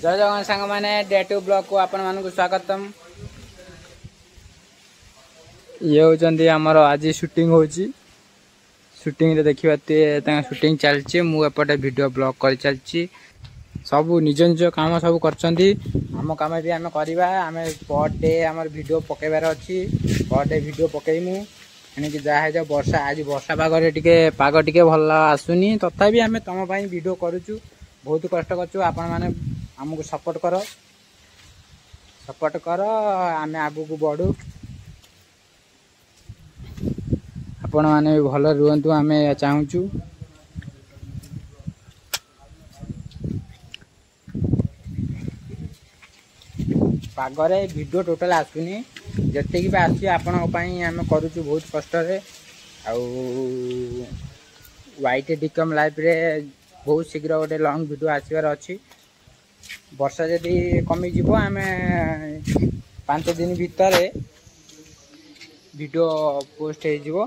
जय जगन सांग माने डे 2 ब्लॉग को आपण मानकु स्वागतम। ये होचंदी हमर आज शूटिंग होची। शूटिंग रे देखिबाते ता शूटिंग चलची मु एपटे वीडियो ब्लॉग कर चलची। सब निज निज काम सब करचंदी। हम काम भी हम करबा। हम पर डे हमर वीडियो पकेबार अछि। पर डे वीडियो पकेइमु एने कि जा है जो वर्षा आज वर्षा पागरे टिके पाग टिके भल्ला आसुनी तथापि हम तम पई वीडियो करूचु। बहुत कष्ट करचु। आपण माने हमको सपोर्ट कर आमे आगु को बढ़ू। आपण माने भल रुहंतु आमे चाहूचु। पागरे वीडियो टोटल आसुनी जते कि आसी आपण पई आमे करूचु बहुत कष्ट रे। आउ वाइट डिकम लाइफ रे बहुत शीघ्र गोटे लॉन्ग वीडियो आसीबार अछि। वर्षा जदि कमी जीवो आमे 5 दिन भितर वीडियो पोस्ट हे जीवो।